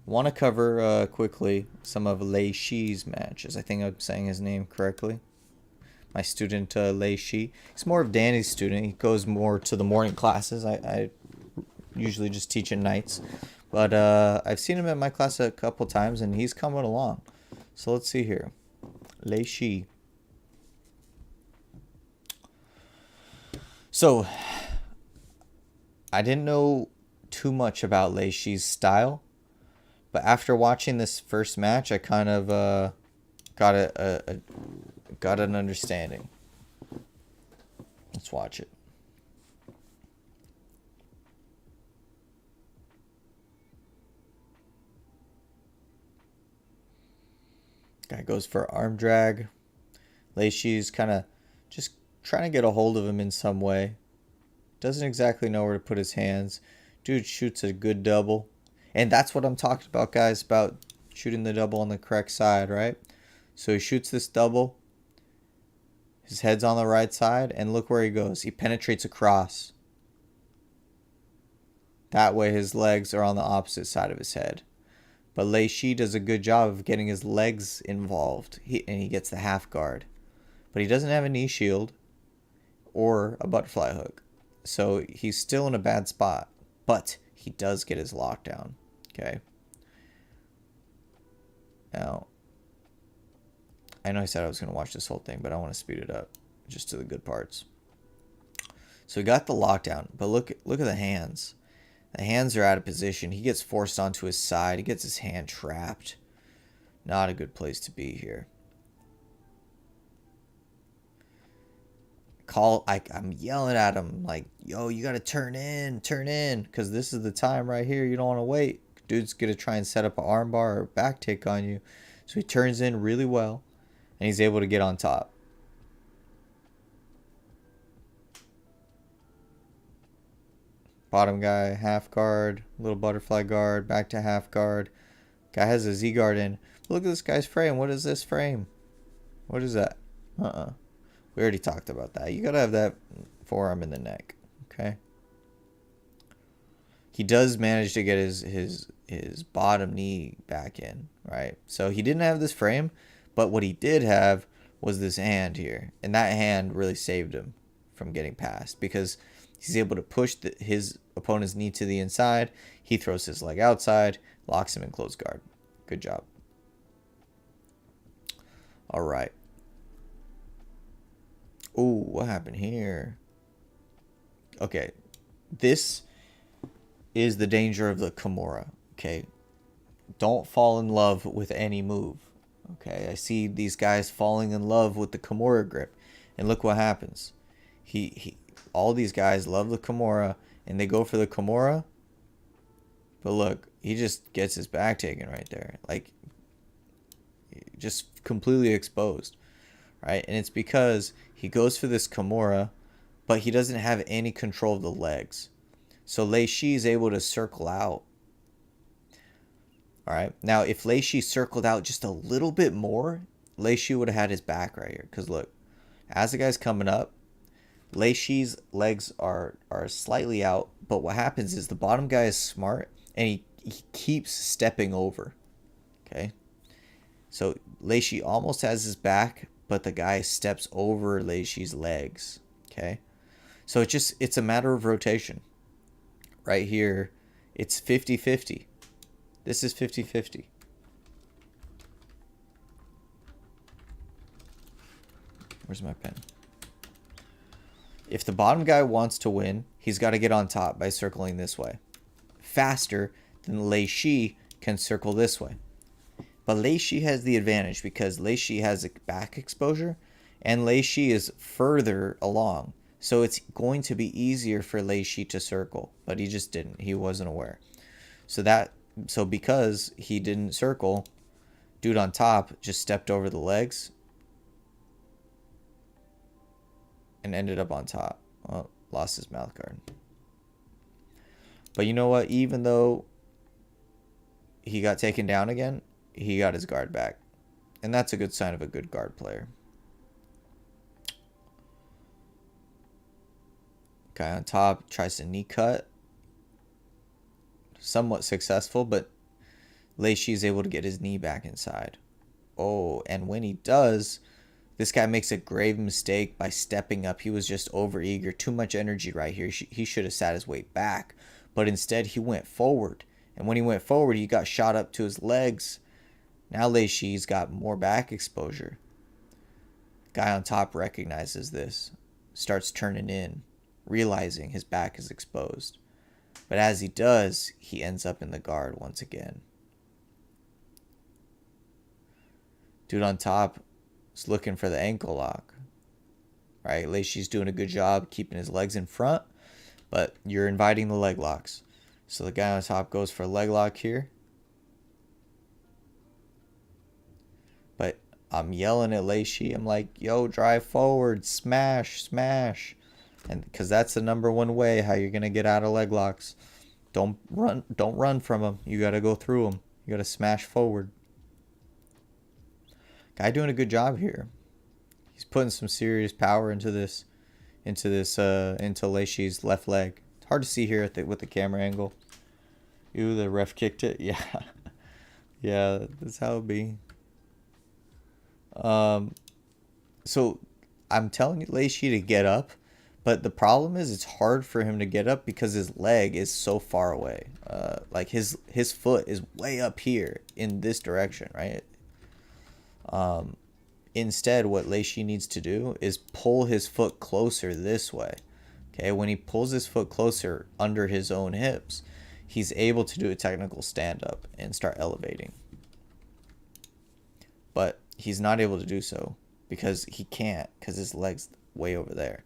Want to cover quickly some of Lei Shi's matches. I think I'm saying his name correctly. My student Lei Shi. He's more of Danny's student. He goes more to the morning classes. I usually just teach at nights. But I've seen him at my class a couple times, and he's coming along. So let's see here. Lei Shi. So, I didn't know too much about Lei Shi's style, but after watching this first match, I kind of got an understanding. Let's watch it. Guy goes for arm drag. Lei Shi's kind of just trying to get a hold of him in some way. Doesn't exactly know where to put his hands. Dude shoots a good double. And that's what I'm talking about, guys, about shooting the double on the correct side, right? So he shoots this double. His head's on the right side, and look where he goes. He penetrates across. That way his legs are on the opposite side of his head. But Lei Shi does a good job of getting his legs involved, and he gets the half guard. But he doesn't have a knee shield or a butterfly hook. So he's still in a bad spot. But he does get his lockdown. Okay. Now, I know I said I was going to watch this whole thing, but I want to speed it up just to the good parts. So he got the lockdown, but look at the hands. The hands are out of position. He gets forced onto his side. He gets his hand trapped. Not a good place to be here. I'm yelling at him like, yo, you got to turn in, because this is the time right here. You don't want to wait. Dude's going to try and set up an armbar or back take on you. So he turns in really well, and he's able to get on top. Bottom guy, half guard, little butterfly guard, back to half guard. Guy has a Z guard in. Look at this guy's frame. What is this frame? What is that? We already talked about that. You got to have that forearm in the neck. Okay. He does manage to get his bottom knee back in, right? So he didn't have this frame, but what he did have was this hand here. And that hand really saved him from getting past, because he's able to push his opponent's knee to the inside. He throws his leg outside, locks him in close guard. Good job. All right. Ooh, what happened here? Okay. This is the danger of the Kimura. Okay. Don't fall in love with any move. Okay. I see these guys falling in love with the Kimura grip. And look what happens. All these guys love the Kimura, and they go for the Kimura. But look, he just gets his back taken right there. Like, just completely exposed. Right? And it's because he goes for this Kimura, but he doesn't have any control of the legs. So Lei Shi is able to circle out. All right. Now, if Lei Shi circled out just a little bit more, Lei Shi would have had his back right here. Because look, as the guy's coming up, Lei Shi's legs are slightly out. But what happens is the bottom guy is smart and he keeps stepping over. Okay. So Lei Shi almost has his back, but the guy steps over Lei Shi's legs. Okay. So it's a matter of rotation. Right here, it's 50-50. This is 50-50. Where's my pen? If the bottom guy wants to win, he's got to get on top by circling this way. Faster than Lei Shi can circle this way. But Lei Shi has the advantage because Lei Shi has a back exposure and Lei Shi is further along. So it's going to be easier for Lei Shi to circle, but he just didn't. He wasn't aware. So because he didn't circle, dude on top just stepped over the legs and ended up on top. Well, lost his mouth guard. But you know what? Even though he got taken down again, he got his guard back. And that's a good sign of a good guard player. Guy on top tries to knee cut. Somewhat successful, but Lei Shi is able to get his knee back inside. Oh, and when he does, this guy makes a grave mistake by stepping up. He was just overeager. Too much energy right here. He should have sat his weight back. But instead, he went forward. And when he went forward, he got shot up to his legs. Now Lei Shi's got more back exposure. Guy on top recognizes this. Starts turning in, realizing his back is exposed. But as he does, he ends up in the guard once again. Dude on top is looking for the ankle lock. Right? Lei Shi's doing a good job keeping his legs in front, but you're inviting the leg locks. So the guy on top goes for a leg lock here. But I'm yelling at Lei Shi. I'm like, yo, drive forward, smash, smash. And because that's the number one way how you're going to get out of leg locks. Don't run from them. You got to go through them. You got to smash forward. Guy doing a good job here. He's putting some serious power into Lei Shi's left leg. It's hard to see here with the camera angle. Ew, the ref kicked it. Yeah. Yeah, that's how it be. So I'm telling you, Lei Shi to get up, but the problem is it's hard for him to get up because his leg is so far away. Like his foot is way up here in this direction, right? Instead, what Lei Shi needs to do is pull his foot closer this way. Okay, when he pulls his foot closer under his own hips, he's able to do a technical stand-up and start elevating. But he's not able to do so because he can't, because his leg's way over there.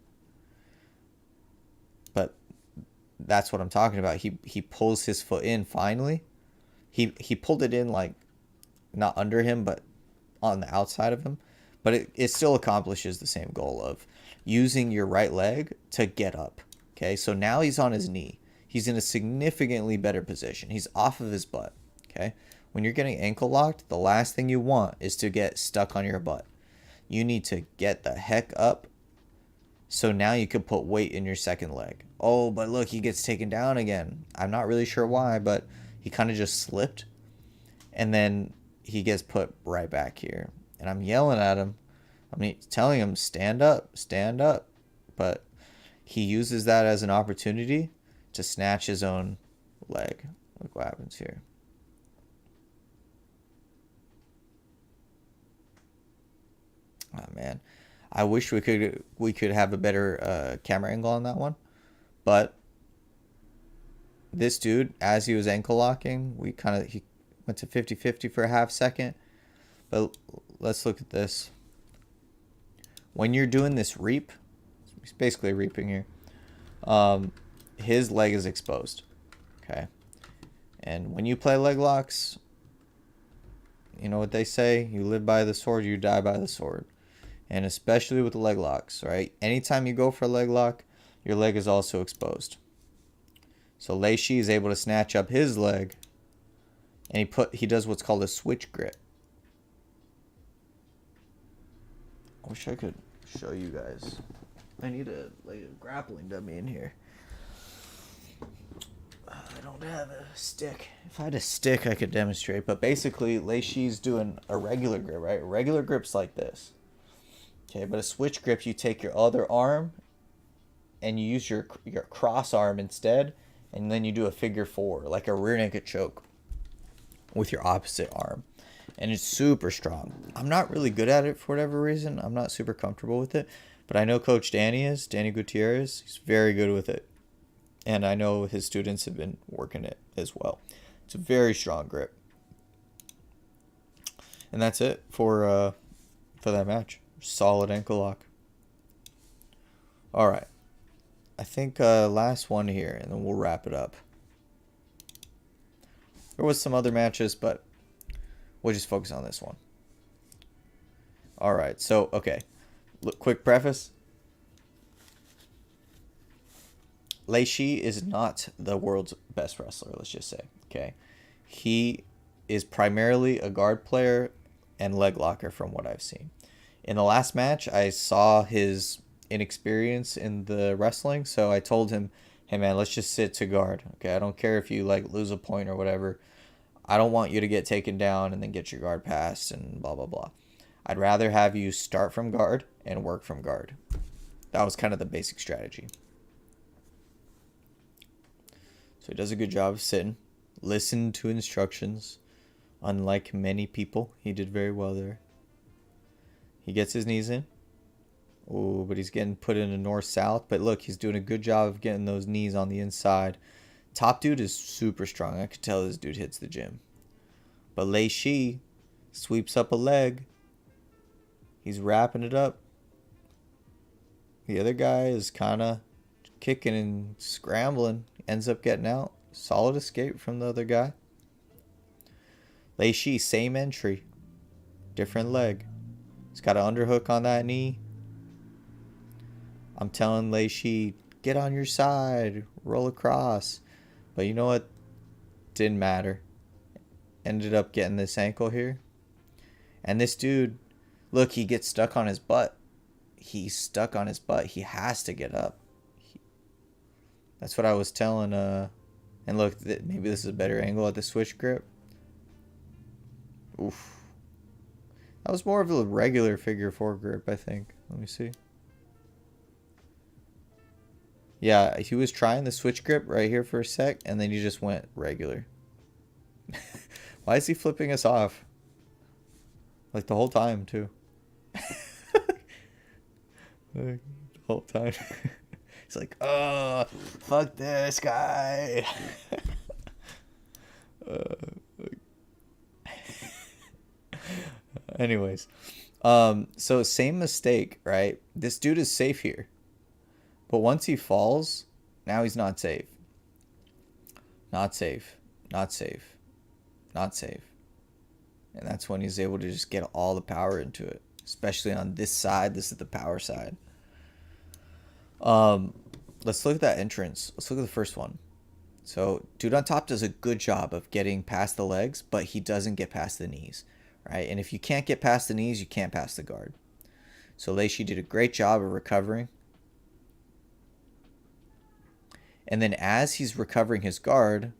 But that's what I'm talking about. He pulls his foot in finally. He pulled it in like not under him, but on the outside of him. But it still accomplishes the same goal of using your right leg to get up. Okay, so now he's on his knee. He's in a significantly better position. He's off of his butt. Okay, when you're getting ankle locked, the last thing you want is to get stuck on your butt. You need to get the heck up. So now you can put weight in your second leg. Oh, but look, he gets taken down again. I'm not really sure why, but he kind of just slipped. And then he gets put right back here. And I'm yelling at him. I'm telling him, stand up, stand up. But he uses that as an opportunity to snatch his own leg. Look what happens here. Oh, man. I wish we could have a better camera angle on that one. But this dude, as he was ankle locking, he went to 50-50 for a half second. But let's look at this. When you're doing this reap, it's basically reaping here, his leg is exposed. Okay. And when you play leg locks, you know what they say? You live by the sword, you die by the sword. and especially with the leg locks, right? Anytime you go for a leg lock, your leg is also exposed. So Lei Shi is able to snatch up his leg, and he does what's called a switch grip. I wish I could show you guys. I need a grappling dummy in here. I don't have a stick. If I had a stick, I could demonstrate. But basically, Lei Shi's doing a regular grip, right? A regular grip's like this. Okay, but a switch grip, you take your other arm and you use your cross arm instead, and then you do a figure four, like a rear naked choke with your opposite arm. And it's super strong. I'm not really good at it for whatever reason. I'm not super comfortable with it. But I know Coach Danny Gutierrez. He's very good with it. And I know his students have been working it as well. It's a very strong grip. And that's it for that match. Solid ankle lock. All right. I think last one here, and then we'll wrap it up. There was some other matches, but we'll just focus on this one. All right. So, okay. Look, quick preface. Lei Shi is not the world's best wrestler, let's just say. Okay. He is primarily a guard player and leg locker from what I've seen. In the last match, I saw his inexperience in the wrestling, so I told him, hey man, let's just sit to guard. Okay, I don't care if you like lose a point or whatever. I don't want you to get taken down and then get your guard passed and blah blah blah. I'd rather have you start from guard and work from guard. That was kind of the basic strategy. So he does a good job of sitting, listen to instructions. Unlike many people, he did very well there. He gets his knees in. Oh, but he's getting put in a north-south. But look, he's doing a good job of getting those knees on the inside. Top dude is super strong. I could tell this dude hits the gym. But Lei Shi sweeps up a leg. He's wrapping it up. The other guy is kind of kicking and scrambling. Ends up getting out. Solid escape from the other guy. Lei Shi, same entry. Different leg. He's got an underhook on that knee. I'm telling Lei Shi, get on your side. Roll across. But you know what? Didn't matter. Ended up getting this ankle here. And this dude, look, he gets stuck on his butt. He's stuck on his butt. He has to get up. That's what I was telling. And look, maybe this is a better angle at the switch grip. Oof. That was more of a regular figure four grip, I think. Let me see. Yeah, he was trying the switch grip right here for a sec, and then he just went regular. Why is he flipping us off? Like the whole time, too. The whole time. He's like, oh, fuck this guy. Anyways. So same mistake, right? This dude is safe here. But once he falls, now he's not safe. Not safe. Not safe. Not safe. And that's when he's able to just get all the power into it. Especially on this side. This is the power side. Let's look at that entrance. Let's look at the first one. So, dude on top does a good job of getting past the legs, but he doesn't get past the knees, right? And if you can't get past the knees, you can't pass the guard. So, Lei Shi did a great job of recovering. And then as he's recovering his guard,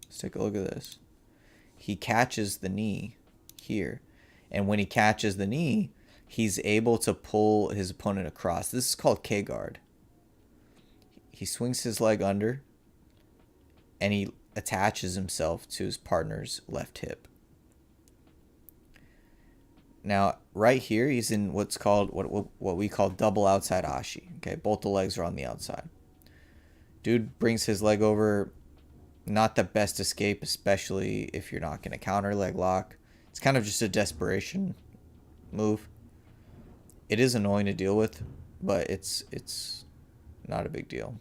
let's take a look at this. He catches the knee here. And when he catches the knee, he's able to pull his opponent across. This is called K-guard. He swings his leg under, and he attaches himself to his partner's left hip. Now, right here, he's in what's called, what we call double outside ashi. Okay, both the legs are on the outside. Dude brings his leg over. Not the best escape, especially if you're not going to counter leg lock. It's kind of just a desperation move. It is annoying to deal with, but it's not a big deal.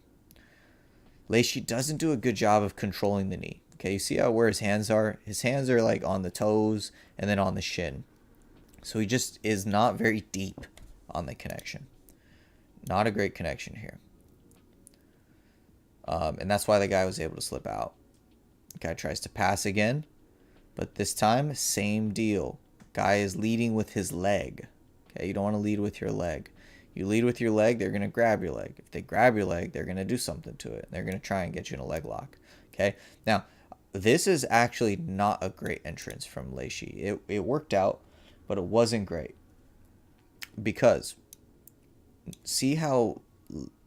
Lei Shi doesn't do a good job of controlling the knee. Okay, you see how where his hands are? His hands are like on the toes and then on the shin. So he just is not very deep on the connection. Not a great connection here. And that's why the guy was able to slip out. The guy tries to pass again, but this time, same deal. Guy is leading with his leg. Okay, you don't want to lead with your leg. You lead with your leg, they're going to grab your leg. If they grab your leg, they're going to do something to it. They're going to try and get you in a leg lock. Okay, now, this is actually not a great entrance from Lei Shi. It worked out, but it wasn't great. Because, see how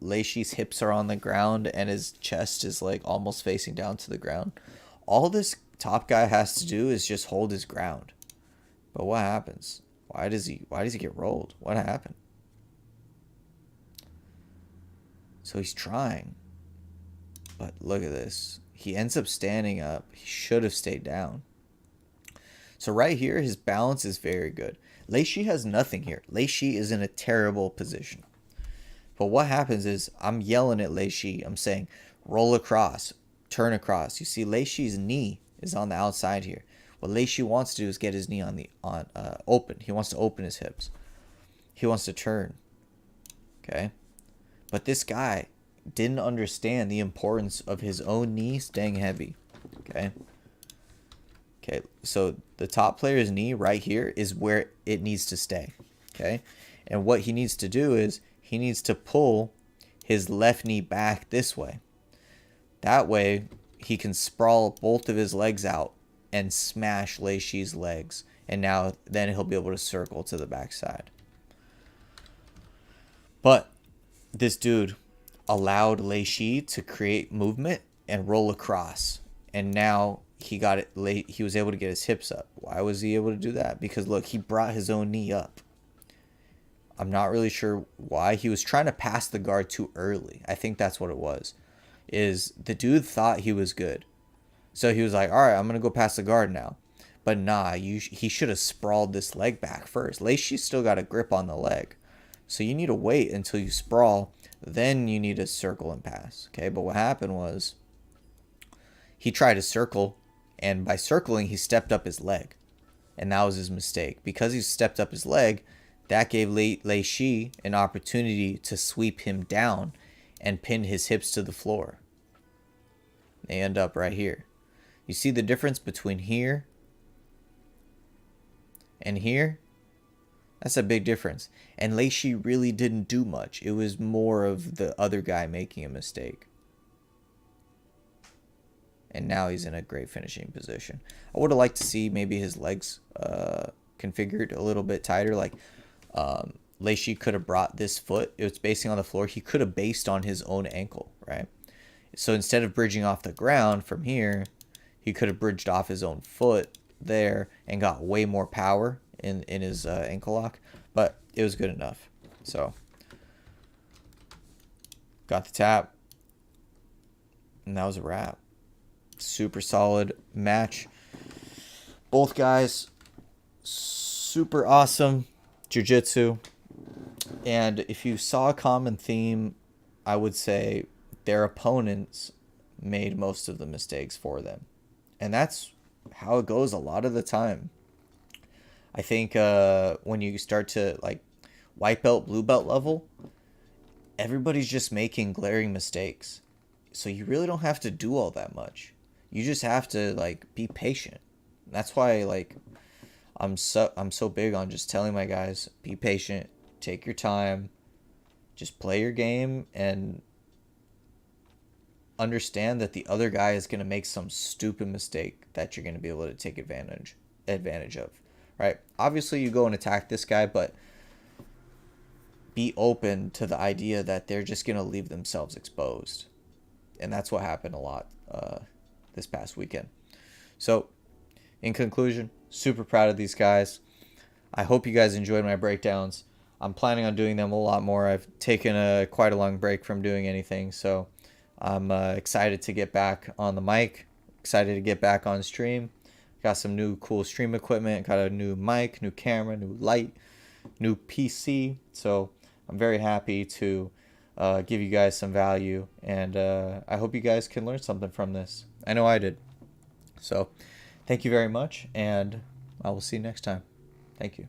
Lei Shi's hips are on the ground and his chest is like almost facing down to the ground? All this top guy has to do is just hold his ground. But what happens? Why does he get rolled? What happened? So he's trying. But look at this. He ends up standing up. He should have stayed down. So right here, his balance is very good. Lei Shi has nothing here. Lei Shi is in a terrible position. But what happens is, I'm yelling at Lei Shi. I'm saying, roll across, turn across. You see, Lei Shi's knee is on the outside here. What Lei Shi wants to do is get his knee on open. He wants to open his hips. He wants to turn. Okay? But this guy didn't understand the importance of his own knee staying heavy. Okay? Okay, so the top player's knee right here is where it needs to stay. Okay? And what he needs to do is he needs to pull his left knee back this way. That way, he can sprawl both of his legs out and smash Lei Shi's legs. And then he'll be able to circle to the backside. But this dude allowed Lei Shi to create movement and roll across. And now he was able to get his hips up. Why was he able to do that? Because look, he brought his own knee up. I'm not really sure why. He was trying to pass the guard too early. I think that's what it was. Is the dude thought he was good. So he was like, all right, I'm going to go past the guard now. But nah, he should have sprawled this leg back first. Lei Shi's still got a grip on the leg. So you need to wait until you sprawl. Then you need to circle and pass. Okay, but what happened was he tried to circle. And by circling, he stepped up his leg. And that was his mistake. Because he stepped up his leg, that gave Lei Shi an opportunity to sweep him down and pin his hips to the floor. They end up right here. You see the difference between here and here? That's a big difference. And Lei Shi really didn't do much. It was more of the other guy making a mistake. And now he's in a great finishing position. I would have liked to see maybe his legs configured a little bit tighter. Like Lei Shi could have brought this foot. It was basing on the floor. He could have based on his own ankle, right? So instead of bridging off the ground from here, he could have bridged off his own foot there and got way more power in his ankle lock. But it was good enough. So got the tap. And that was a wrap. Super solid match. Both guys, super awesome jiu-jitsu. And if you saw a common theme, I would say their opponents made most of the mistakes for them. And that's how it goes a lot of the time. I think when you start to like white belt, blue belt level, everybody's just making glaring mistakes. So you really don't have to do all that much. You just have to like be patient. That's why like I'm so big on just telling my guys, be patient, take your time, just play your game and understand that the other guy is going to make some stupid mistake that you're going to be able to take advantage of, right? Obviously you go and attack this guy, but be open to the idea that they're just going to leave themselves exposed. And that's what happened a lot this past weekend. So in conclusion, super proud of these guys. I hope you guys enjoyed my breakdowns. I'm planning on doing them a lot more. I've taken quite a long break from doing anything, so I'm excited to get back on the mic, excited to get back on stream. Got some new cool stream equipment, got a new mic, new camera, new light, new PC. So I'm very happy to give you guys some value, and I hope you guys can learn something from this. I know I did. So thank you very much, and I will see you next time. Thank you.